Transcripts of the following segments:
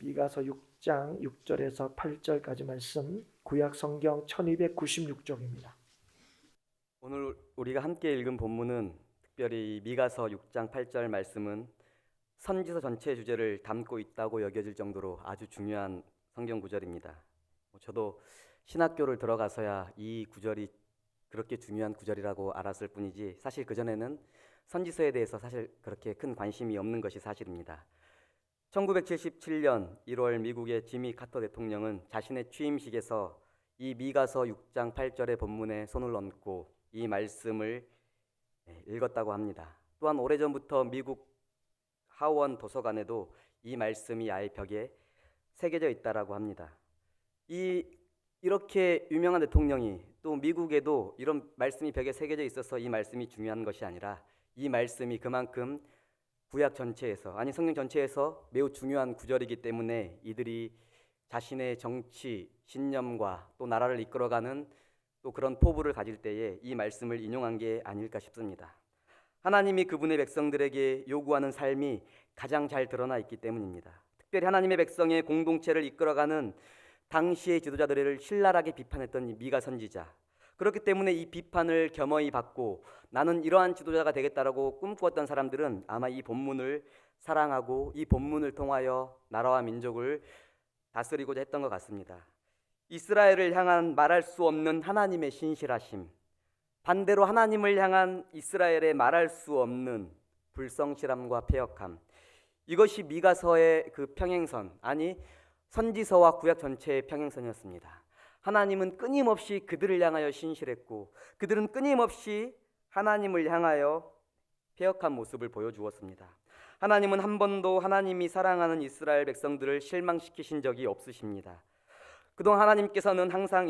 미가서 6장 6절에서 8절까지 말씀, 구약 성경 1296쪽입니다. 오늘 우리가 함께 읽은 본문은 특별히 미가서 6장 8절 말씀은 선지서 전체의 주제를 담고 있다고 여겨질 정도로 아주 중요한 성경 구절입니다. 저도 신학교를 들어가서야 이 구절이 그렇게 중요한 구절이라고 알았을 뿐이지 사실 그전에는 선지서에 대해서 사실 그렇게 큰 관심이 없는 것이 사실입니다. 1977년 1월 미국의 지미 카터 대통령은 자신의 취임식에서 이 미가서 6장 8절의 본문에 손을 얹고 이 말씀을 읽었다고 합니다. 또한 오래전부터 미국 하원 도서관에도 이 말씀이 아예 벽에 새겨져 있다라고 합니다. 이렇게 유명한 대통령이 또 미국에도 이런 말씀이 벽에 새겨져 있어서 이 말씀이 중요한 것이 아니라 이 말씀이 그만큼 구약 전체에서 아니 성경 전체에서 매우 중요한 구절이기 때문에 이들이 자신의 정치, 신념과 또 나라를 이끌어가는 또 그런 포부를 가질 때에 이 말씀을 인용한 게 아닐까 싶습니다. 하나님이 그분의 백성들에게 요구하는 삶이 가장 잘 드러나 있기 때문입니다. 특별히 하나님의 백성의 공동체를 이끌어가는 당시의 지도자들을 신랄하게 비판했던 이 미가 선지자, 그렇기 때문에 이 비판을 겸허히 받고 나는 이러한 지도자가 되겠다라고 꿈꾸었던 사람들은 아마 이 본문을 사랑하고 이 본문을 통하여 나라와 민족을 다스리고자 했던 것 같습니다. 이스라엘을 향한 말할 수 없는 하나님의 신실하심, 반대로 하나님을 향한 이스라엘의 말할 수 없는 불성실함과 패역함, 이것이 미가서의 그 평행선, 아니 선지서와 구약 전체의 평행선이었습니다. 하나님은 끊임없이 그들을 향하여 신실했고 그들은 끊임없이 하나님을 향하여 패역한 모습을 보여주었습니다. 하나님은 한 번도 하나님이 사랑하는 이스라엘 백성들을 실망시키신 적이 없으십니다. 그동안 하나님께서는 항상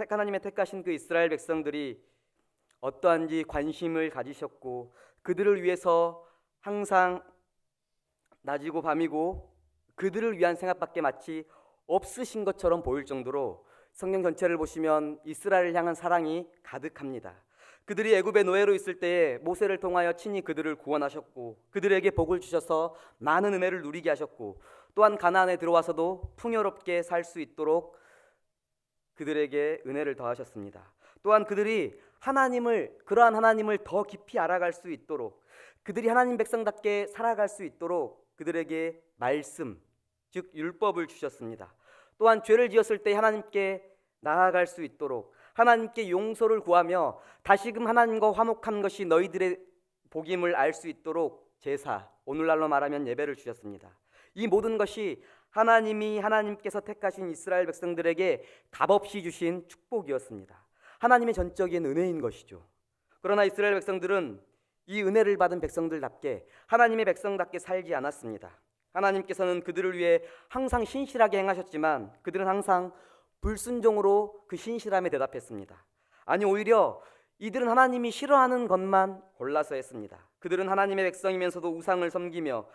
하나님의 택하신 그 이스라엘 백성들이 어떠한지 관심을 가지셨고 그들을 위해서 항상 낮이고 밤이고 그들을 위한 생각밖에 마치 없으신 것처럼 보일 정도로 성경 전체를 보시면 이스라엘을 향한 사랑이 가득합니다. 그들이 애굽의 노예로 있을 때에 모세를 통하여 친히 그들을 구원하셨고 그들에게 복을 주셔서 많은 은혜를 누리게 하셨고 또한 가나안에 들어와서도 풍요롭게 살 수 있도록 그들에게 은혜를 더하셨습니다. 또한 그들이 그러한 하나님을 더 깊이 알아갈 수 있도록 그들이 하나님 백성답게 살아갈 수 있도록 그들에게 말씀, 즉 율법을 주셨습니다. 또한 죄를 지었을 때 하나님께 나아갈 수 있도록 하나님께 용서를 구하며 다시금 하나님과 화목한 것이 너희들의 복임을 알 수 있도록 제사, 오늘날로 말하면 예배를 주셨습니다. 이 모든 것이 하나님께서 택하신 이스라엘 백성들에게 값없이 주신 축복이었습니다. 하나님의 전적인 은혜인 것이죠. 그러나 이스라엘 백성들은 이 은혜를 받은 백성들답게 하나님의 백성답게 살지 않았습니다. 하나님께서는 그들을 위해 항상 신실하게 행하셨지만 그들은 항상 불순종으로 그 신실함에 대답했습니다. 아니 오히려 이들은 하나님이 싫어하는 것만 골라서 했습니다. 그들은 하나님의 백성이면서도 우상을 섬기며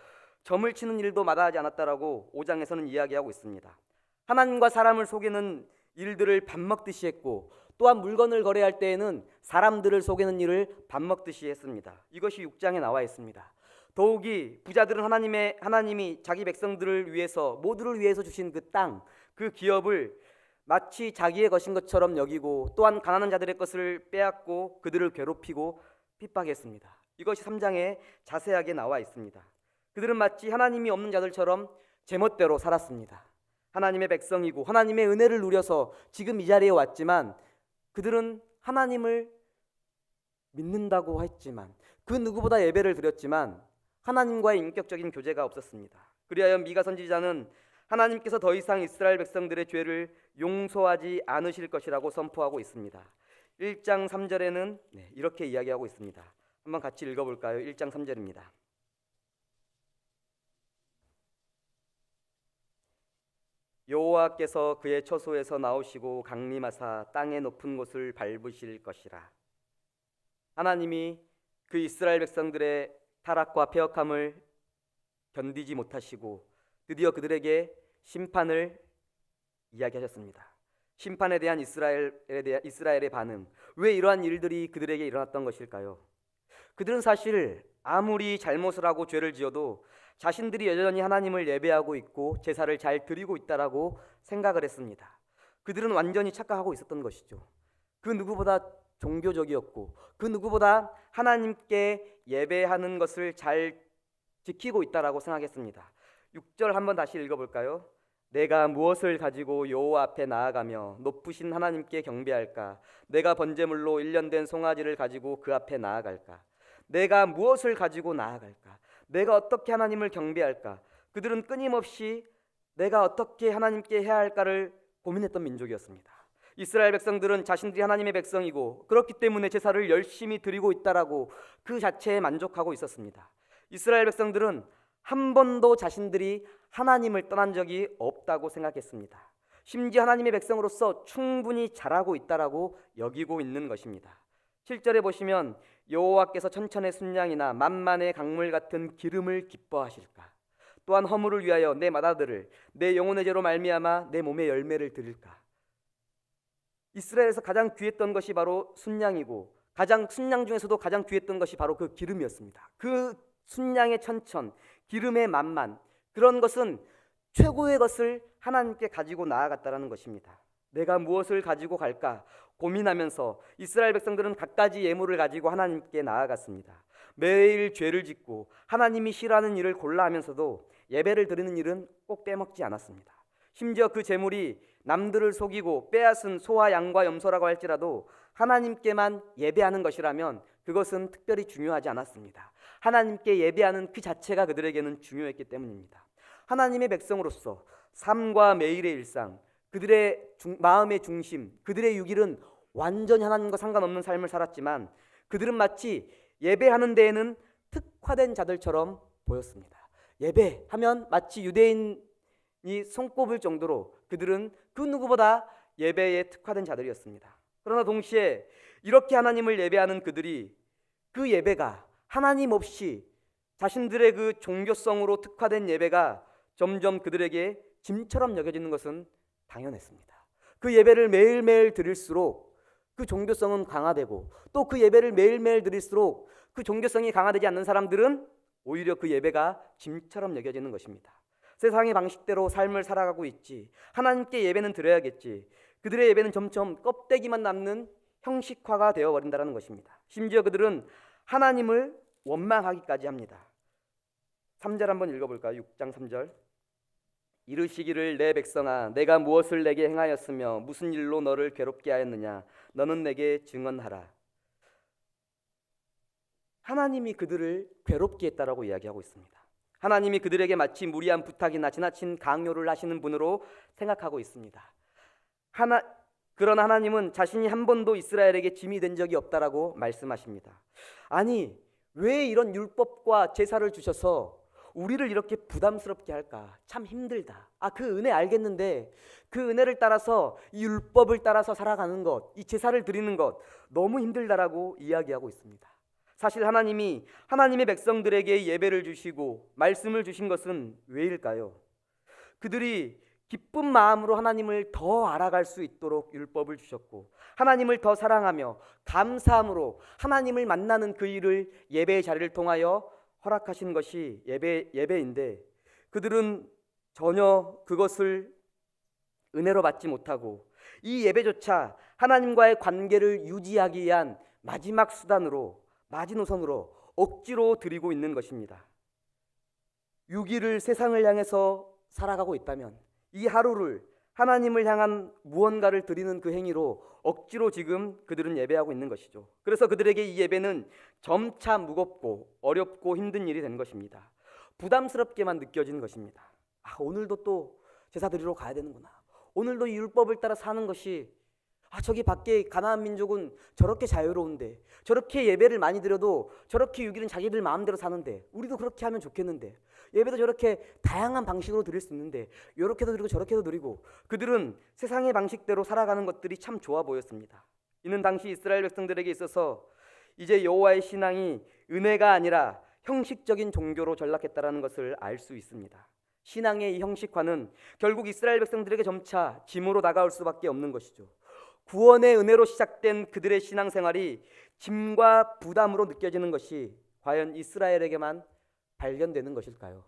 점을 치는 일도 마다하지 않았다라고 5장에서는 이야기하고 있습니다. 하나님과 사람을 속이는 일들을 밥 먹듯이 했고 또한 물건을 거래할 때에는 사람들을 속이는 일을 밥 먹듯이 했습니다. 이것이 6장에 나와 있습니다. 더욱이 부자들은 하나님이 자기 백성들을 위해서 모두를 위해서 주신 그 땅, 그 기업을 마치 자기의 것인 것처럼 여기고 또한 가난한 자들의 것을 빼앗고 그들을 괴롭히고 핍박했습니다. 이것이 3장에 자세하게 나와 있습니다. 그들은 마치 하나님이 없는 자들처럼 제멋대로 살았습니다. 하나님의 백성이고 하나님의 은혜를 누려서 지금 이 자리에 왔지만 그들은 하나님을 믿는다고 했지만 그 누구보다 예배를 드렸지만 하나님과의 인격적인 교제가 없었습니다. 그리하여 미가 선지자는 하나님께서 더 이상 이스라엘 백성들의 죄를 용서하지 않으실 것이라고 선포하고 있습니다. 1장 3절에는 이렇게 이야기하고 있습니다. 한번 같이 읽어볼까요? 1장 3절입니다. 여호와께서 그의 처소에서 나오시고 강림하사 땅의 높은 곳을 밟으실 것이라. 하나님이 그 이스라엘 백성들의 타락과 패역함을 견디지 못하시고 드디어 그들에게 심판을 이야기하셨습니다. 심판에 대한 이스라엘의 반응, 왜 이러한 일들이 그들에게 일어났던 것일까요? 그들은 사실 아무리 잘못을 하고 죄를 지어도 자신들이 여전히 하나님을 예배하고 있고 제사를 잘 드리고 있다라고 생각을 했습니다. 그들은 완전히 착각하고 있었던 것이죠. 그 누구보다 종교적이었고 그 누구보다 하나님께 예배하는 것을 잘 지키고 있다라고 생각했습니다. 6절 한번 다시 읽어볼까요? 내가 무엇을 가지고 여호와 앞에 나아가며 높으신 하나님께 경배할까? 내가 번제물로 1년 된 송아지를 가지고 그 앞에 나아갈까? 내가 무엇을 가지고 나아갈까? 내가 어떻게 하나님을 경배할까? 그들은 끊임없이 내가 어떻게 하나님께 해야 할까를 고민했던 민족이었습니다. 이스라엘 백성들은 자신들이 하나님의 백성이고 그렇기 때문에 제사를 열심히 드리고 있다라고 그 자체에 만족하고 있었습니다. 이스라엘 백성들은 한 번도 자신들이 하나님을 떠난 적이 없다고 생각했습니다. 심지어 하나님의 백성으로서 충분히 잘하고 있다라고 여기고 있는 것입니다. 7절에 보시면 여호와께서 천천의 순양이나 만만의 강물 같은 기름을 기뻐하실까? 또한 허물을 위하여 내 맏아들을 내 영혼의 죄로 말미암아 내 몸의 열매를 드릴까? 이스라엘에서 가장 귀했던 것이 바로 순양이고 순양 중에서도 가장 귀했던 것이 바로 그 기름이었습니다. 그 순양의 천천, 기름의 만만, 그런 것은 최고의 것을 하나님께 가지고 나아갔다라는 것입니다. 내가 무엇을 가지고 갈까 고민하면서 이스라엘 백성들은 갖가지 예물을 가지고 하나님께 나아갔습니다. 매일 죄를 짓고 하나님이 싫어하는 일을 골라 하면서도 예배를 드리는 일은 꼭 빼먹지 않았습니다. 심지어 그 제물이 남들을 속이고 빼앗은 소와 양과 염소라고 할지라도 하나님께만 예배하는 것이라면 그것은 특별히 중요하지 않았습니다. 하나님께 예배하는 그 자체가 그들에게는 중요했기 때문입니다. 하나님의 백성으로서 삶과 매일의 일상, 그들의 마음의 중심, 그들의 6일은 완전히 하나님과 상관없는 삶을 살았지만 그들은 마치 예배하는 데에는 특화된 자들처럼 보였습니다. 예배하면 마치 유대인이 손꼽을 정도로 그들은 그 누구보다 예배에 특화된 자들이었습니다. 그러나 동시에 이렇게 하나님을 예배하는 그들이 그 예배가 하나님 없이 자신들의 그 종교성으로 특화된 예배가 점점 그들에게 짐처럼 여겨지는 것은 당연했습니다. 그 예배를 매일매일 드릴수록 그 종교성은 강화되고 또 그 예배를 매일매일 드릴수록 그 종교성이 강화되지 않는 사람들은 오히려 그 예배가 짐처럼 여겨지는 것입니다. 세상의 방식대로 삶을 살아가고 있지, 하나님께 예배는 드려야겠지, 그들의 예배는 점점 껍데기만 남는 형식화가 되어버린다는 것입니다. 심지어 그들은 하나님을 원망하기까지 합니다. 3절 한번 읽어볼까요? 6장 3절. 이르시기를 내 백성아 내가 무엇을 내게 행하였으며 무슨 일로 너를 괴롭게 하였느냐 너는 내게 증언하라. 하나님이 그들을 괴롭게 했다라고 이야기하고 있습니다. 하나님이 그들에게 마치 무리한 부탁이나 지나친 강요를 하시는 분으로 생각하고 있습니다. 그러나 하나님은 자신이 한 번도 이스라엘에게 짐이 된 적이 없다라고 말씀하십니다. 아니 왜 이런 율법과 제사를 주셔서 우리를 이렇게 부담스럽게 할까? 참 힘들다. 그 은혜 알겠는데 그 은혜를 따라서 이 율법을 따라서 살아가는 것, 이 제사를 드리는 것 너무 힘들다라고 이야기하고 있습니다. 사실 하나님이 하나님의 백성들에게 예배를 주시고 말씀을 주신 것은 왜일까요? 그들이 기쁜 마음으로 하나님을 더 알아갈 수 있도록 율법을 주셨고 하나님을 더 사랑하며 감사함으로 하나님을 만나는 그 일을 예배의 자리를 통하여 허락하신 것이 예배인데 그들은 전혀 그것을 은혜로 받지 못하고 이 예배조차 하나님과의 관계를 유지하기 위한 마지막 수단으로 마지노선으로 억지로 드리고 있는 것입니다. 6일을 세상을 향해서 살아가고 있다면 이 하루를 하나님을 향한 무언가를 드리는 그 행위로 억지로 지금 그들은 예배하고 있는 것이죠. 그래서 그들에게 이 예배는 점차 무겁고 어렵고 힘든 일이 된 것입니다. 부담스럽게만 느껴지는 것입니다. 오늘도 또 제사 드리러 가야 되는구나. 오늘도 이 율법을 따라 사는 것이 저기 밖에 가나안 민족은 저렇게 자유로운데 저렇게 예배를 많이 드려도 저렇게 6일은 자기들 마음대로 사는데 우리도 그렇게 하면 좋겠는데 예배도 저렇게 다양한 방식으로 드릴 수 있는데 이렇게도 드리고 저렇게도 드리고 그들은 세상의 방식대로 살아가는 것들이 참 좋아 보였습니다. 이는 당시 이스라엘 백성들에게 있어서 이제 여호와의 신앙이 은혜가 아니라 형식적인 종교로 전락했다는 것을 알 수 있습니다. 신앙의 이 형식화는 결국 이스라엘 백성들에게 점차 짐으로 다가올 수밖에 없는 것이죠. 구원의 은혜로 시작된 그들의 신앙생활이 짐과 부담으로 느껴지는 것이 과연 이스라엘에게만 발견되는 것일까요?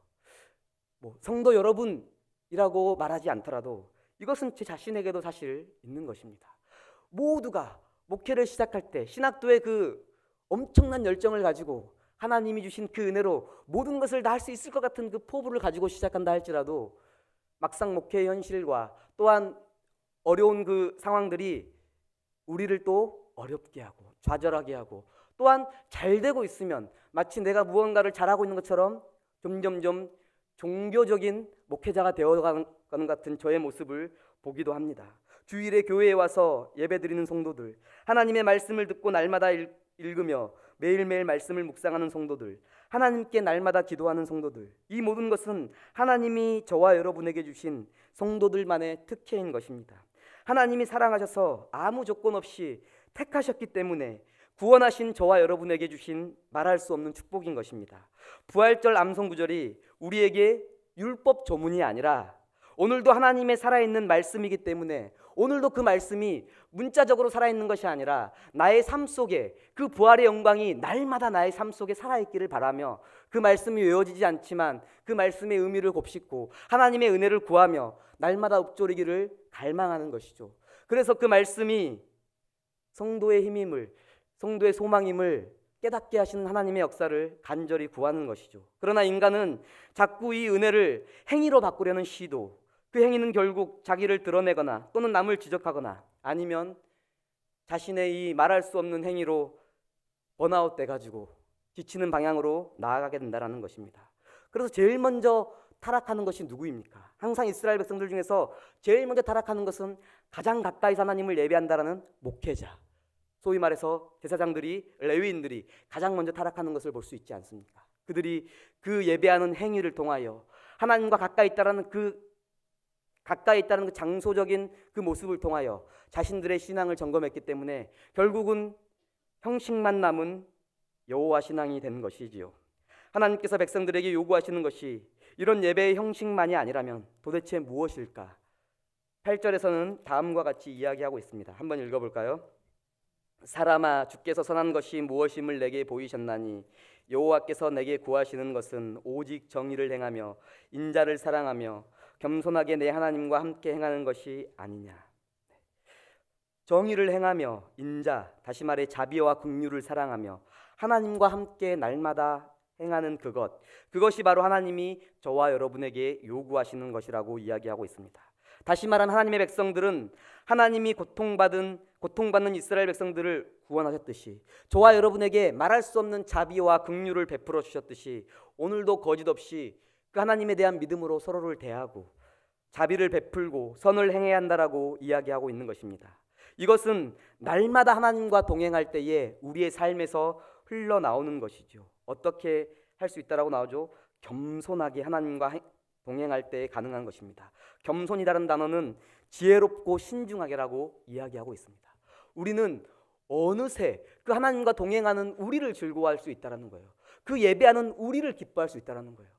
뭐 성도 여러분이라고 말하지 않더라도 이것은 제 자신에게도 사실 있는 것입니다. 모두가 목회를 시작할 때 신학도의 그 엄청난 열정을 가지고 하나님이 주신 그 은혜로 모든 것을 다 할 수 있을 것 같은 그 포부를 가지고 시작한다 할지라도 막상 목회의 현실과 또한 어려운 그 상황들이 우리를 또 어렵게 하고 좌절하게 하고 또한 잘 되고 있으면 마치 내가 무언가를 잘하고 있는 것처럼 점점점 종교적인 목회자가 되어가는 같은 저의 모습을 보기도 합니다. 주일에 교회에 와서 예배드리는 성도들, 하나님의 말씀을 듣고 날마다 읽으며 매일매일 말씀을 묵상하는 성도들, 하나님께 날마다 기도하는 성도들, 이 모든 것은 하나님이 저와 여러분에게 주신 성도들만의 특혜인 것입니다. 하나님이 사랑하셔서 아무 조건 없이 택하셨기 때문에 구원하신 저와 여러분에게 주신 말할 수 없는 축복인 것입니다. 부활절 암송 구절이 우리에게 율법 조문이 아니라 오늘도 하나님의 살아있는 말씀이기 때문에 오늘도 그 말씀이 문자적으로 살아있는 것이 아니라 나의 삶 속에 그 부활의 영광이 날마다 나의 삶 속에 살아있기를 바라며 그 말씀이 외워지지 않지만 그 말씀의 의미를 곱씹고 하나님의 은혜를 구하며 날마다 읊조리기를 갈망하는 것이죠. 그래서 그 말씀이 성도의 힘임을, 성도의 소망임을 깨닫게 하시는 하나님의 역사를 간절히 구하는 것이죠. 그러나 인간은 자꾸 이 은혜를 행위로 바꾸려는 시도, 그 행위는 결국 자기를 드러내거나 또는 남을 지적하거나 아니면 자신의 이 말할 수 없는 행위로 번아웃 돼가지고 지치는 방향으로 나아가게 된다는 것입니다. 그래서 제일 먼저 타락하는 것이 누구입니까? 항상 이스라엘 백성들 중에서 제일 먼저 타락하는 것은 가장 가까이서 하나님을 예배한다라는 목회자, 소위 말해서 제사장들이, 레위인들이 가장 먼저 타락하는 것을 볼 수 있지 않습니까? 그들이 그 예배하는 행위를 통하여 하나님과 가까이 있다는 그 장소적인 그 모습을 통하여 자신들의 신앙을 점검했기 때문에 결국은 형식만 남은 여호와 신앙이 되는 것이지요. 하나님께서 백성들에게 요구하시는 것이 이런 예배의 형식만이 아니라면 도대체 무엇일까? 8절에서는 다음과 같이 이야기하고 있습니다. 한번 읽어볼까요? 사람아, 주께서 선한 것이 무엇임을 내게 보이셨나니 여호와께서 내게 구하시는 것은 오직 정의를 행하며 인자를 사랑하며 겸손하게 내 하나님과 함께 행하는 것이 아니냐. 정의를 행하며 인자, 다시 말해 자비와 긍휼을 사랑하며 하나님과 함께 날마다 행하는 그것이 바로 하나님이 저와 여러분에게 요구하시는 것이라고 이야기하고 있습니다. 다시 말하면 하나님의 백성들은 하나님이 고통받는 이스라엘 백성들을 구원하셨듯이 저와 여러분에게 말할 수 없는 자비와 긍휼을 베풀어 주셨듯이 오늘도 거짓없이 그 하나님에 대한 믿음으로 서로를 대하고 자비를 베풀고 선을 행해야 한다라고 이야기하고 있는 것입니다. 이것은 날마다 하나님과 동행할 때에 우리의 삶에서 흘러나오는 것이죠. 어떻게 할 수 있다라고 나오죠? 겸손하게 하나님과 동행할 때 가능한 것입니다. 겸손이라는 단어는 지혜롭고 신중하게라고 이야기하고 있습니다. 우리는 어느새 그 하나님과 동행하는 우리를 즐거워할 수 있다는 거예요. 그 예배하는 우리를 기뻐할 수 있다는 거예요.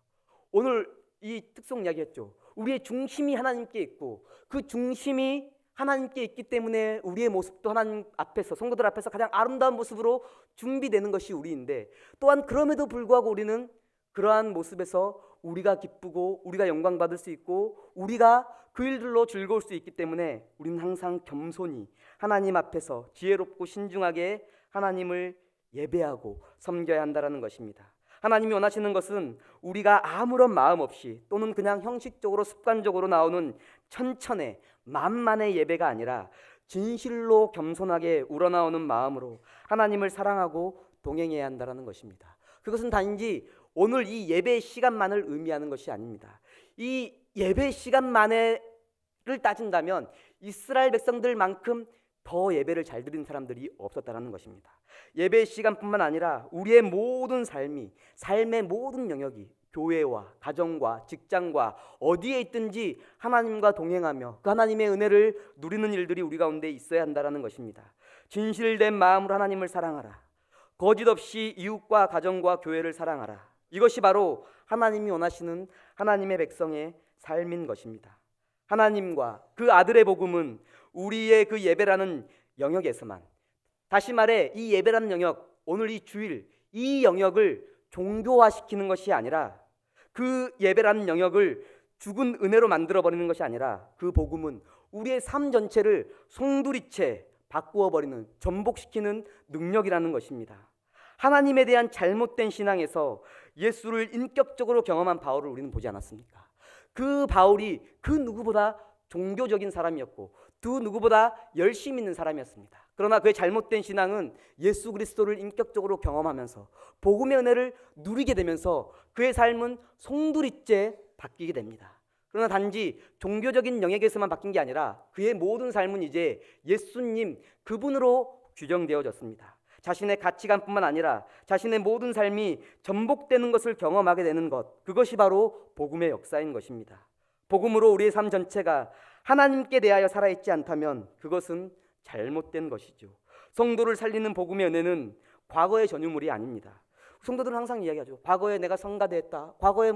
오늘 이 특송 이야기했죠. 우리의 중심이 하나님께 있고 그 중심이 하나님께 있기 때문에 우리의 모습도 하나님 앞에서, 성도들 앞에서 가장 아름다운 모습으로 준비되는 것이 우리인데, 또한 그럼에도 불구하고 우리는 그러한 모습에서 우리가 기쁘고 우리가 영광 받을 수 있고 우리가 그 일들로 즐거울 수 있기 때문에 우리는 항상 겸손히 하나님 앞에서 지혜롭고 신중하게 하나님을 예배하고 섬겨야 한다는 것입니다. 하나님이 원하시는 것은 우리가 아무런 마음 없이 또는 그냥 형식적으로 습관적으로 나오는 천천의 만만의 예배가 아니라 진실로 겸손하게 우러나오는 마음으로 하나님을 사랑하고 동행해야 한다는 것입니다. 그것은 단지 오늘 이 예배 시간만을 의미하는 것이 아닙니다. 이 예배 시간만을 따진다면 이스라엘 백성들만큼 더 예배를 잘 드리는 사람들이 없었다는 것입니다. 예배 시간뿐만 아니라 우리의 모든 삶의 모든 영역이 교회와 가정과 직장과 어디에 있든지 하나님과 동행하며 그 하나님의 은혜를 누리는 일들이 우리 가운데 있어야 한다는 것입니다. 진실된 마음으로 하나님을 사랑하라. 거짓 없이 이웃과 가정과 교회를 사랑하라. 이것이 바로 하나님이 원하시는 하나님의 백성의 삶인 것입니다. 하나님과 그 아들의 복음은 우리의 그 예배라는 영역에서만, 다시 말해 이 예배라는 영역, 오늘 이 주일 이 영역을 종교화시키는 것이 아니라 그 예배라는 영역을 죽은 은혜로 만들어 버리는 것이 아니라 그 복음은 우리의 삶 전체를 송두리째 바꾸어 버리는, 전복시키는 능력이라는 것입니다. 하나님에 대한 잘못된 신앙에서 예수를 인격적으로 경험한 바울을 우리는 보지 않았습니까? 그 바울이 그 누구보다 종교적인 사람이었고 그 누구보다 열심히 있는 사람이었습니다. 그러나 그의 잘못된 신앙은 예수 그리스도를 인격적으로 경험하면서 복음의 은혜를 누리게 되면서 그의 삶은 송두리째 바뀌게 됩니다. 그러나 단지 종교적인 영역에서만 바뀐 게 아니라 그의 모든 삶은 이제 예수님 그분으로 규정되어졌습니다. 자신의 가치관뿐만 아니라 자신의 모든 삶이 전복되는 것을 경험하게 되는 것, 그것이 바로 복음의 역사인 것입니다. 복음으로 우리의 삶 전체가 하나님께 대하여 살아있지 않다면 그것은 잘못된 것이죠. 성도를 살리는 복음의 은혜는 과거의 전유물이 아닙니다. 성도들은 항상 이야기하죠. 과거에 내가 성가대했다. 과거에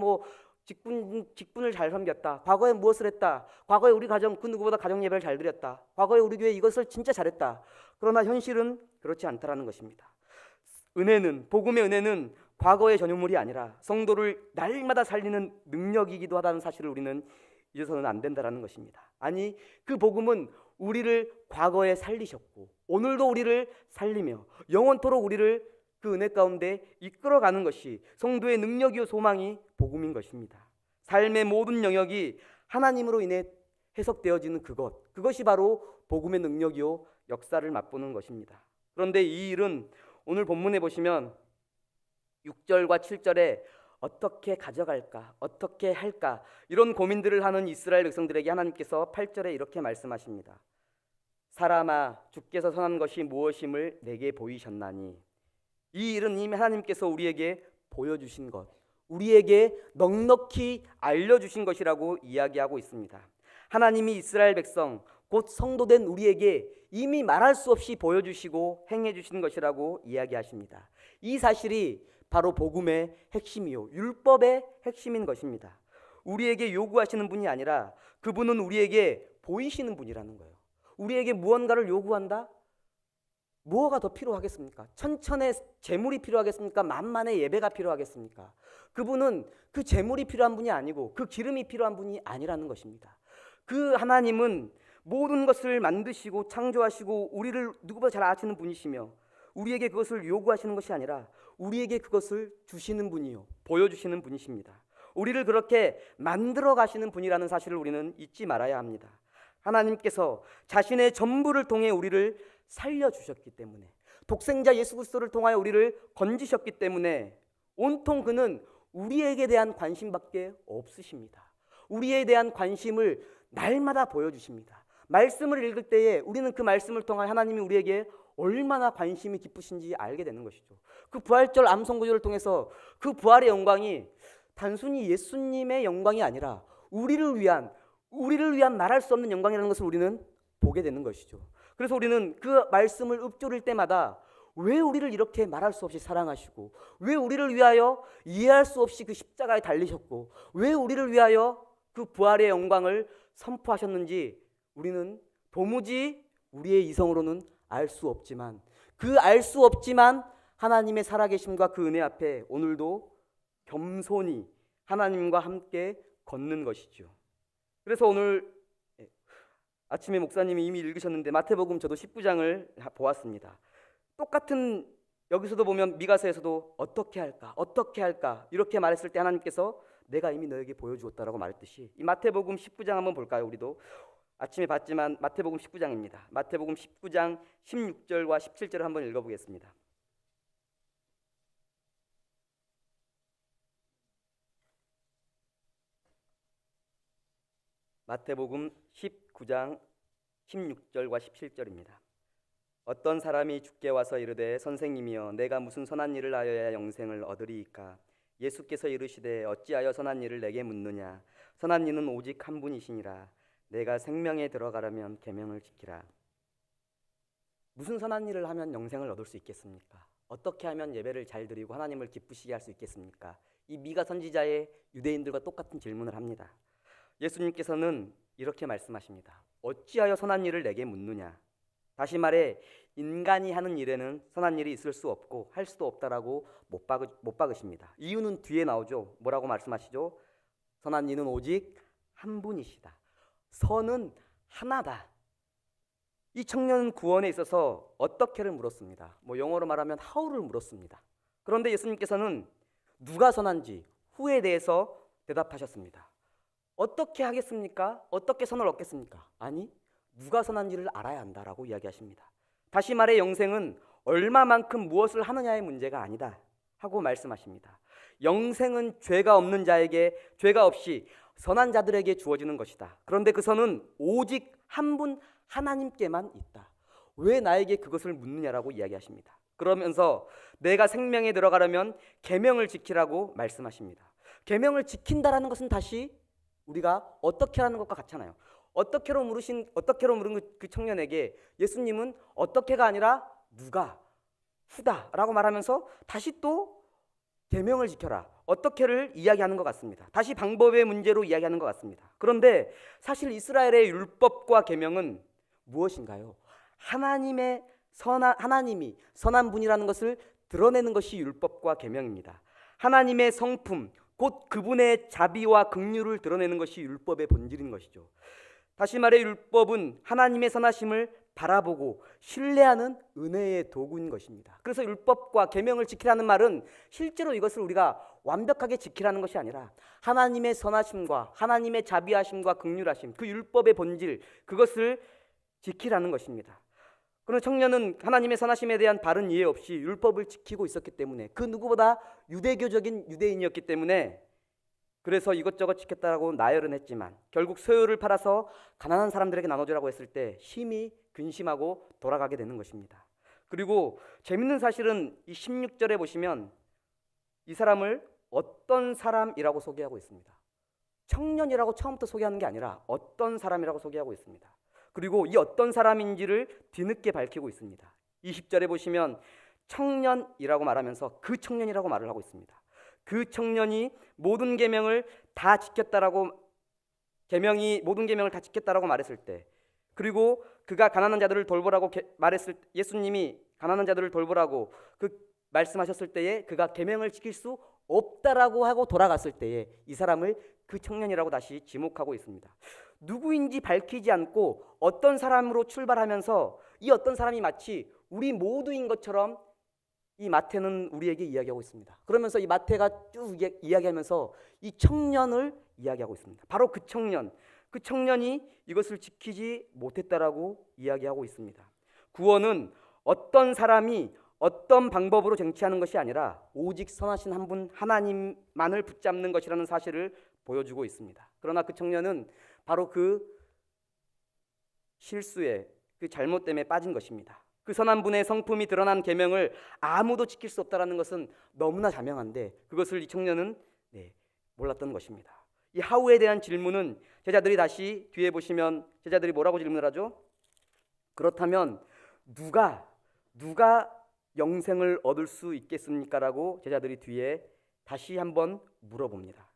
직분을 잘 섬겼다. 과거에 무엇을 했다. 과거에 우리 가정 그 누구보다 가정 예배를 잘 드렸다. 과거에 우리 교회 이것을 진짜 잘했다. 그러나 현실은 그렇지 않다라는 것입니다. 은혜는, 복음의 은혜는 과거의 전유물이 아니라 성도를 날마다 살리는 능력이기도 하다는 사실을 우리는 잊어서는 안 된다라는 것입니다. 아니, 그 복음은 우리를 과거에 살리셨고 오늘도 우리를 살리며 영원토록 우리를 그 은혜 가운데 이끌어가는 것이 성도의 능력이요 소망이 복음인 것입니다. 삶의 모든 영역이 하나님으로 인해 해석되어지는 그것이 바로 복음의 능력이요 역사를 맛보는 것입니다. 그런데 이 일은 오늘 본문에 보시면 6절과 7절에 어떻게 가져갈까, 어떻게 할까 이런 고민들을 하는 이스라엘 백성들에게 하나님께서 8절에 이렇게 말씀하십니다. 사람아, 주께서 선한 것이 무엇임을 내게 보이셨나니. 이 일은 이미 하나님께서 우리에게 보여주신 것, 우리에게 넉넉히 알려주신 것이라고 이야기하고 있습니다. 하나님이 이스라엘 백성, 곧 성도된 우리에게 이미 말할 수 없이 보여주시고 행해주신 것이라고 이야기하십니다. 이 사실이 바로 복음의 핵심이요 율법의 핵심인 것입니다. 우리에게 요구하시는 분이 아니라 그분은 우리에게 보이시는 분이라는 거예요. 우리에게 무언가를 요구한다? 무엇가 더 필요하겠습니까? 천천의 재물이 필요하겠습니까? 만만의 예배가 필요하겠습니까? 그분은 그 재물이 필요한 분이 아니고 그 기름이 필요한 분이 아니라는 것입니다. 그 하나님은 모든 것을 만드시고 창조하시고 우리를 누구보다 잘 아시는 분이시며 우리에게 그것을 요구하시는 것이 아니라 우리에게 그것을 주시는 분이요 보여주시는 분이십니다. 우리를 그렇게 만들어 가시는 분이라는 사실을 우리는 잊지 말아야 합니다. 하나님께서 자신의 전부를 통해 우리를 살려주셨기 때문에, 독생자 예수 그리스도를 통하여 우리를 건지셨기 때문에 온통 그는 우리에게 대한 관심밖에 없으십니다. 우리에 대한 관심을 날마다 보여주십니다. 말씀을 읽을 때에 우리는 그 말씀을 통하여 하나님이 우리에게 얼마나 관심이 깊으신지 알게 되는 것이죠. 그 부활절 암송구절을 통해서 그 부활의 영광이 단순히 예수님의 영광이 아니라 우리를 위한 말할 수 없는 영광이라는 것을 우리는 보게 되는 것이죠. 그래서 우리는 그 말씀을 읊조릴 때마다 왜 우리를 이렇게 말할 수 없이 사랑하시고, 왜 우리를 위하여 이해할 수 없이 그 십자가에 달리셨고, 왜 우리를 위하여 그 부활의 영광을 선포하셨는지 우리는 도무지 우리의 이성으로는 알 수 없지만, 그 알 수 없지만 하나님의 살아계심과 그 은혜 앞에 오늘도 겸손히 하나님과 함께 걷는 것이죠. 그래서 오늘 아침에 목사님이 이미 읽으셨는데 마태복음 저도 19장을 보았습니다. 똑같은 여기서도 보면 미가서에서도 어떻게 할까 이렇게 말했을 때 하나님께서 내가 이미 너에게 보여주었다라고 말했듯이 이 마태복음 19장 한번 볼까요? 우리도 아침에 봤지만 마태복음 19장입니다. 마태복음 19장 16절과 17절을 한번 읽어보겠습니다. 마태복음 19장 16절과 17절입니다. 어떤 사람이 주께 와서 이르되 선생님이여 내가 무슨 선한 일을 하여야 영생을 얻으리이까? 예수께서 이르시되 어찌하여 선한 일을 내게 묻느냐? 선한 이는 오직 한 분이시니라. 내가 생명에 들어가려면 계명을 지키라. 무슨 선한 일을 하면 영생을 얻을 수 있겠습니까? 어떻게 하면 예배를 잘 드리고 하나님을 기쁘시게 할 수 있겠습니까? 이 미가 선지자의 유대인들과 똑같은 질문을 합니다. 예수님께서는 이렇게 말씀하십니다. 어찌하여 선한 일을 내게 묻느냐? 다시 말해 인간이 하는 일에는 선한 일이 있을 수 없고 할 수도 없다라고 못 박으십니다. 이유는 뒤에 나오죠. 뭐라고 말씀하시죠? 선한 이는 오직 한 분이시다. 선은 하나다. 이 청년은 구원에 있어서 어떻게를 물었습니다. 영어로 말하면 how를 물었습니다. 그런데 예수님께서는 누가 선한지 후에 대해서 대답하셨습니다. 어떻게 하겠습니까? 어떻게 선을 얻겠습니까? 아니, 누가 선한지를 알아야 한다라고 이야기하십니다. 다시 말해 영생은 얼마만큼 무엇을 하느냐의 문제가 아니다 하고 말씀하십니다. 영생은 죄가 없는 자에게, 죄가 없이 선한 자들에게 주어지는 것이다. 그런데 그 선은 오직 한 분 하나님께만 있다. 왜 나에게 그것을 묻느냐라고 이야기하십니다. 그러면서 내가 생명에 들어가려면 계명을 지키라고 말씀하십니다. 계명을 지킨다라는 것은 다시 우리가 어떻게 하는 것과 같잖아요. 어떻게로 물은 그 청년에게 예수님은 어떻게가 아니라 누가, 후다라고 말하면서 다시 또 계명을 지켜라, 어떻게를 이야기하는 것 같습니다. 다시 방법의 문제로 이야기하는 것 같습니다. 그런데 사실 이스라엘의 율법과 계명은 무엇인가요? 하나님이 선한 분이라는 것을 드러내는 것이 율법과 계명입니다. 하나님의 성품, 곧 그분의 자비와 긍휼을 드러내는 것이 율법의 본질인 것이죠. 다시 말해 율법은 하나님의 선하심을 바라보고 신뢰하는 은혜의 도구인 것입니다. 그래서 율법과 계명을 지키라는 말은 실제로 이것을 우리가 완벽하게 지키라는 것이 아니라 하나님의 선하심과 하나님의 자비하심과 긍휼하심, 그 율법의 본질, 그것을 지키라는 것입니다. 그러나 청년은 하나님의 선하심에 대한 바른 이해 없이 율법을 지키고 있었기 때문에, 그 누구보다 유대교적인 유대인이었기 때문에, 그래서 이것저것 지켰다고 나열은 했지만 결국 소유를 팔아서 가난한 사람들에게 나눠주라고 했을 때 심히 근심하고 돌아가게 되는 것입니다. 그리고 재밌는 사실은 이 16절에 보시면 이 사람을 어떤 사람이라고 소개하고 있습니다. 청년이라고 처음부터 소개하는 게 아니라 어떤 사람이라고 소개하고 있습니다. 그리고 이 어떤 사람인지를 뒤늦게 밝히고 있습니다. 20절에 보시면 청년이라고 말하면서 그 청년이라고 말을 하고 있습니다. 그 청년이 모든 계명을 다 지켰다라고, 모든 계명을 다 지켰다라고 말했을 때, 그리고 그가 가난한 자들을 돌보라고 예수님이 가난한 자들을 돌보라고 말씀하셨을 때에 그가 계명을 지킬 수 없다라고 하고 돌아갔을 때에 이 사람을 그 청년이라고 다시 지목하고 있습니다. 누구인지 밝히지 않고 어떤 사람으로 출발하면서 이 어떤 사람이 마치 우리 모두인 것처럼 이 마태는 우리에게 이야기하고 있습니다. 그러면서 이 마태가 쭉 이야기하면서 이 청년을 이야기하고 있습니다. 바로 그 청년이 이것을 지키지 못했다라고 이야기하고 있습니다. 구원은 어떤 사람이 어떤 방법으로 쟁취하는 것이 아니라 오직 선하신 한 분 하나님만을 붙잡는 것이라는 사실을 보여주고 있습니다. 그러나 그 청년은 바로 그 실수에, 그 잘못 때문에 빠진 것입니다. 그 선한 분의 성품이 드러난 계명을 아무도 지킬 수 없다라는 것은 너무나 자명한데 그것을 이 청년은 몰랐던 것입니다. 이 하우에 대한 질문은 제자들이 다시 뒤에 보시면 제자들이 뭐라고 질문을 하죠? 그렇다면 누가 영생을 얻을 수 있겠습니까? 라고 제자들이 뒤에 다시 한번 물어봅니다.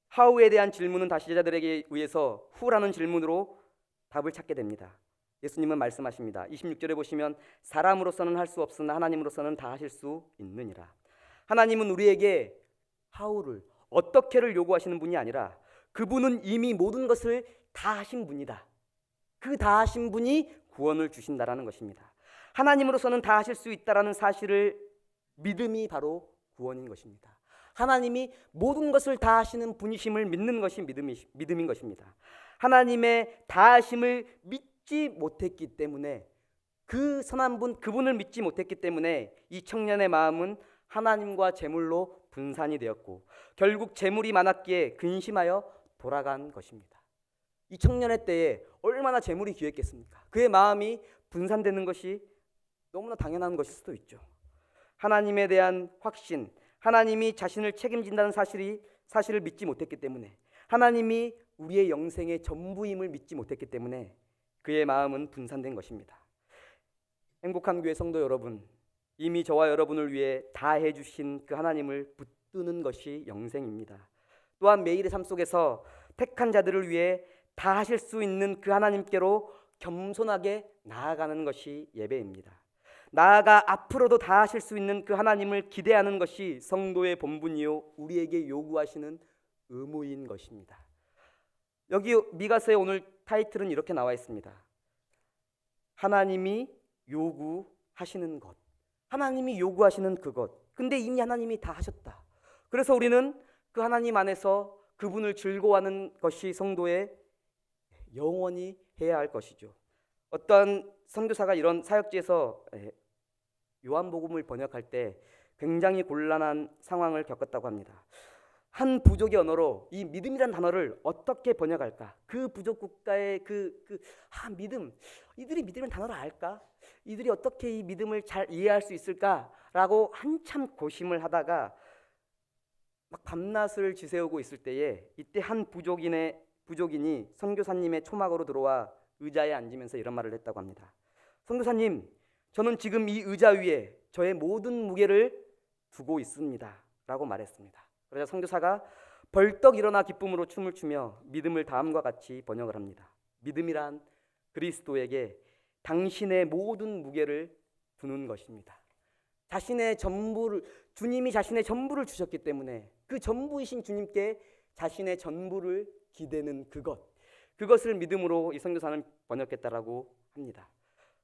하우에 대한 질문은 다시 제자들에게 의해서 후라는 질문으로 답을 찾게 됩니다. 예수님은 말씀하십니다. 26절에 보시면 사람으로서는 할 수 없으나 하나님으로서는 다 하실 수 있느니라. 하나님은 우리에게 하우를, 어떻게를 요구하시는 분이 아니라 그분은 이미 모든 것을 다 하신 분이다. 그 다 하신 분이 구원을 주신다라는 것입니다. 하나님으로서는 다 하실 수 있다라는 사실을 믿음이 바로 구원인 것입니다. 하나님이 모든 것을 다 하시는 분이심을 믿는 것이 믿음인 것입니다. 하나님의 다 하심을 믿지 못했기 때문에, 그 선한 분, 그분을 믿지 못했기 때문에 이 청년의 마음은 하나님과 재물로 분산이 되었고 결국 재물이 많았기에 근심하여 돌아간 것입니다. 이 청년의 때에 얼마나 재물이 귀했겠습니까? 그의 마음이 분산되는 것이 너무나 당연한 것일 수도 있죠. 하나님에 대한 확신, 하나님이 자신을 책임진다는 사실을 믿지 못했기 때문에, 하나님이 우리의 영생의 전부임을 믿지 못했기 때문에 그의 마음은 분산된 것입니다. 행복한 교회 성도 여러분, 이미 저와 여러분을 위해 다 해주신 그 하나님을 붙드는 것이 영생입니다. 또한 매일의 삶 속에서 택한 자들을 위해 다 하실 수 있는 그 하나님께로 겸손하게 나아가는 것이 예배입니다. 나아가 앞으로도 다 하실 수 있는 그 하나님을 기대하는 것이 성도의 본분이요 우리에게 요구하시는 의무인 것입니다. 여기 미가서의 오늘 타이틀은 이렇게 나와 있습니다. 하나님이 요구하시는 것. 하나님이 요구하시는 그것. 근데 이미 하나님이 다 하셨다. 그래서 우리는 그 하나님 안에서 그분을 즐거워하는 것이 성도의 영원히 해야 할 것이죠. 어떤 선교사가 이런 사역지에서 요한복음을 번역할 때 굉장히 곤란한 상황을 겪었다고 합니다. 한 부족의 언어로 이 믿음이란 단어를 어떻게 번역할까? 그 부족 국가의 믿음, 이들이 믿음이란 단어를 알까? 이들이 어떻게 이 믿음을 잘 이해할 수 있을까라고 한참 고심을 하다가 막 밤낮을 지새우고 있을 때에 이때 한 부족인이 선교사님의 초막으로 들어와 의자에 앉으면서 이런 말을 했다고 합니다. 선교사님, 저는 지금 이 의자 위에 저의 모든 무게를 두고 있습니다 라고 말했습니다. 그러자 선교사가 벌떡 일어나 기쁨으로 춤을 추며 믿음을 다음과 같이 번역을 합니다. 믿음이란 그리스도에게 당신의 모든 무게를 두는 것입니다. 주님이 자신의 전부를 주셨기 때문에 그 전부이신 주님께 자신의 전부를 기대는 그것을 믿음으로 이 선교사는 번역했다라고 합니다.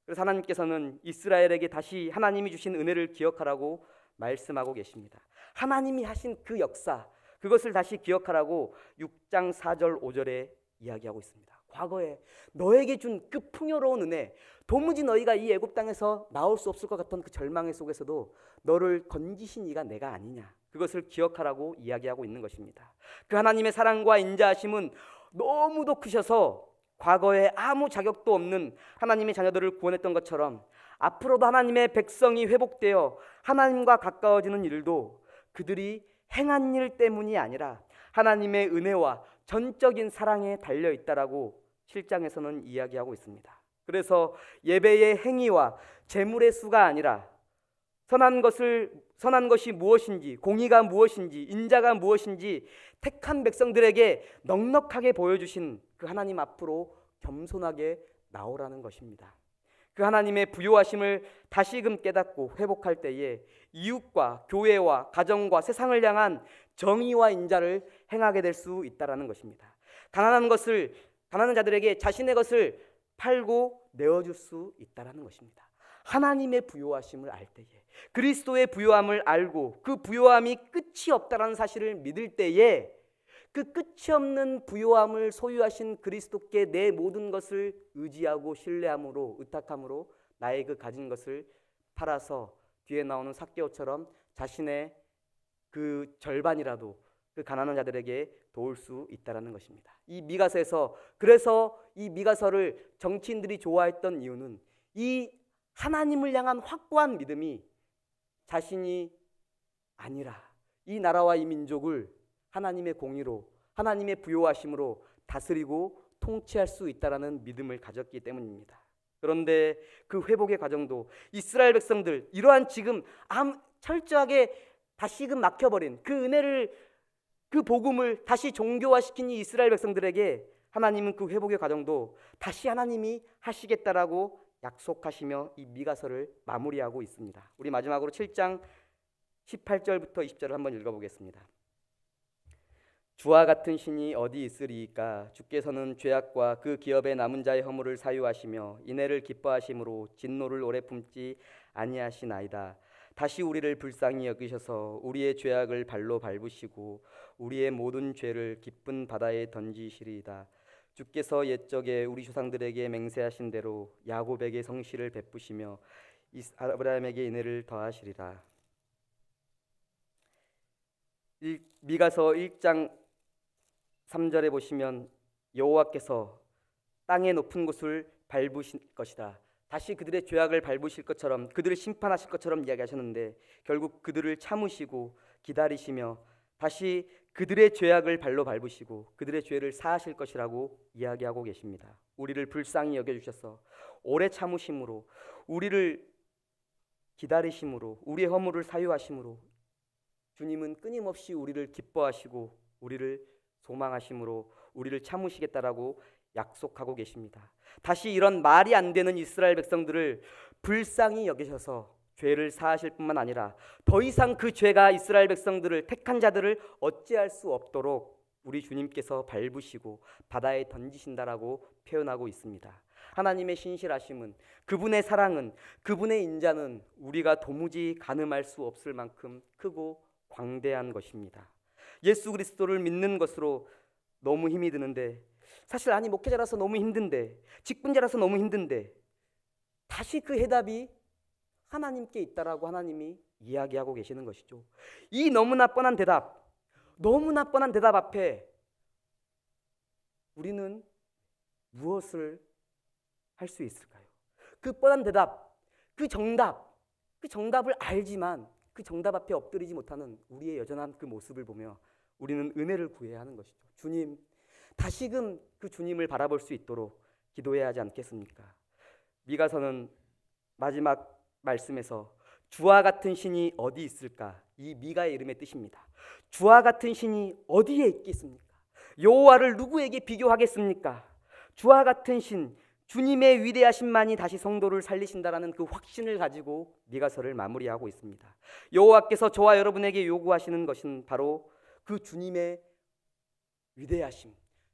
그래서 하나님께서는 이스라엘에게 다시 하나님이 주신 은혜를 기억하라고 말씀하고 계십니다. 하나님이 하신 그 역사, 그것을 다시 기억하라고 6장 4절 5절에 이야기하고 있습니다. 과거에 너에게 준 그 풍요로운 은혜, 도무지 너희가 이 애굽 땅에서 나올 수 없을 것 같던 그 절망의 속에서도 너를 건지신 이가 내가 아니냐, 그것을 기억하라고 이야기하고 있는 것입니다. 그 하나님의 사랑과 인자하심은 너무도 크셔서 과거에 아무 자격도 없는 하나님의 자녀들을 구원했던 것처럼 앞으로도 하나님의 백성이 회복되어 하나님과 가까워지는 일도 그들이 행한 일 때문이 아니라 하나님의 은혜와 전적인 사랑에 달려 있다라고 7장에서는 이야기하고 있습니다. 그래서 예배의 행위와 재물의 수가 아니라 선한 것이 무엇인지, 공의가 무엇인지, 인자가 무엇인지 택한 백성들에게 넉넉하게 보여주신 그 하나님 앞으로 겸손하게 나오라는 것입니다. 그 하나님의 부요하심을 다시금 깨닫고 회복할 때에 이웃과 교회와 가정과 세상을 향한 정의와 인자를 행하게 될 수 있다라는 것입니다. 가난한 자들에게 자신의 것을 팔고 내어줄 수 있다라는 것입니다. 하나님의 부요하심을 알 때에, 그리스도의 부요함을 알고 그 부요함이 끝이 없다라는 사실을 믿을 때에 그 끝이 없는 부요함을 소유하신 그리스도께 내 모든 것을 의지하고 신뢰함으로, 의탁함으로 나의 그 가진 것을 팔아서 뒤에 나오는 삭개오처럼 자신의 그 절반이라도 그 가난한 자들에게 도울 수 있다라는 것입니다. 그래서 이 미가서를 정치인들이 좋아했던 이유는 이 하나님을 향한 확고한 믿음이 자신이 아니라 이 나라와 이 민족을 하나님의 공의로, 하나님의 부요하심으로 다스리고 통치할 수 있다라는 믿음을 가졌기 때문입니다. 그런데 그 회복의 과정도 이스라엘 백성들, 이러한 지금 철저하게 다시금 막혀버린 그 은혜를, 그 복음을 다시 종교화시킨 이 이스라엘 백성들에게 하나님은 그 회복의 과정도 다시 하나님이 하시겠다라고 약속하시며 이 미가서를 마무리하고 있습니다. 우리 마지막으로 7장 18절부터 20절을 한번 읽어보겠습니다. 주와 같은 신이 어디 있으리이까? 주께서는 죄악과 그 기업에 남은 자의 허물을 사유하시며 인애를 기뻐하심으로 진노를 오래 품지 아니하시나이다. 다시 우리를 불쌍히 여기셔서 우리의 죄악을 발로 밟으시고 우리의 모든 죄를 깊은 바다에 던지시리이다. 주께서 옛적에 우리 조상들에게 맹세하신 대로 야곱에게 성실을 베푸시며 아브라함에게 인애를 더하시리라. 미가서 1장 3절에 보시면 여호와께서 땅의 높은 곳을 밟으실 것이다. 다시 그들의 죄악을 밟으실 것처럼, 그들을 심판하실 것처럼 이야기하셨는데 결국 그들을 참으시고 기다리시며 다시 그들의 죄악을 발로 밟으시고 그들의 죄를 사하실 것이라고 이야기하고 계십니다. 우리를 불쌍히 여겨주셔서 오래 참으심으로, 우리를 기다리심으로, 우리의 허물을 사유하심으로 주님은 끊임없이 우리를 기뻐하시고 우리를 소망하심으로 우리를 참으시겠다라고 약속하고 계십니다. 다시 이런 말이 안 되는 이스라엘 백성들을 불쌍히 여기셔서 죄를 사하실 뿐만 아니라 더 이상 그 죄가 이스라엘 백성들을, 택한 자들을 어찌할 수 없도록 우리 주님께서 밟으시고 바다에 던지신다라고 표현하고 있습니다. 하나님의 신실하심은, 그분의 사랑은, 그분의 인자는 우리가 도무지 가늠할 수 없을 만큼 크고 광대한 것입니다. 예수 그리스도를 믿는 것으로 너무 힘이 드는데, 사실 아니 목회자라서 너무 힘든데, 직분자라서 너무 힘든데, 다시 그 해답이 하나님께 있다라고 하나님이 이야기하고 계시는 것이죠. 이 너무나 뻔한 대답 앞에 우리는 무엇을 할 수 있을까요? 그 뻔한 대답, 그 정답을 알지만 그 정답 앞에 엎드리지 못하는 우리의 여전한 그 모습을 보며 우리는 은혜를 구해야 하는 것이죠. 주님, 다시금 그 주님을 바라볼 수 있도록 기도해야 하지 않겠습니까? 미가서는 마지막 말씀에서 주와 같은 신이 어디 있을까? 이 미가의 이름의 뜻입니다. 주와 같은 신이 어디에 있겠습니까? 여호와를 누구에게 비교하겠습니까? 주와 같은 신, 주님의 위대하심만이 다시 성도를 살리신다라는 그 확신을 가지고 미가서를 마무리하고 있습니다. 여호와께서 저와 여러분에게 요구하시는 것은 바로 그 주님의 위대하심,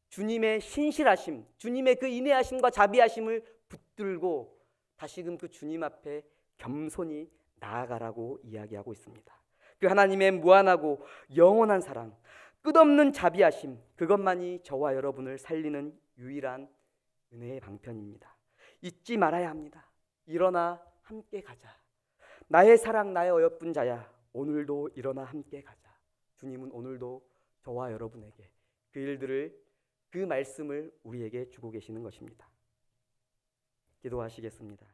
주님의 신실하심, 주님의 그 인내하심과 자비하심을 붙들고 다시금 그 주님 앞에 겸손히 나아가라고 이야기하고 있습니다. 그 하나님의 무한하고 영원한 사랑, 끝없는 자비하심, 그것만이 저와 여러분을 살리는 유일한 은혜의 방편입니다. 잊지 말아야 합니다. 일어나 함께 가자. 나의 사랑, 나의 어여쁜 자야, 오늘도 일어나 함께 가자. 주님은 오늘도 저와 여러분에게 그 일들을, 그 말씀을 우리에게 주고 계시는 것입니다. 기도하시겠습니다.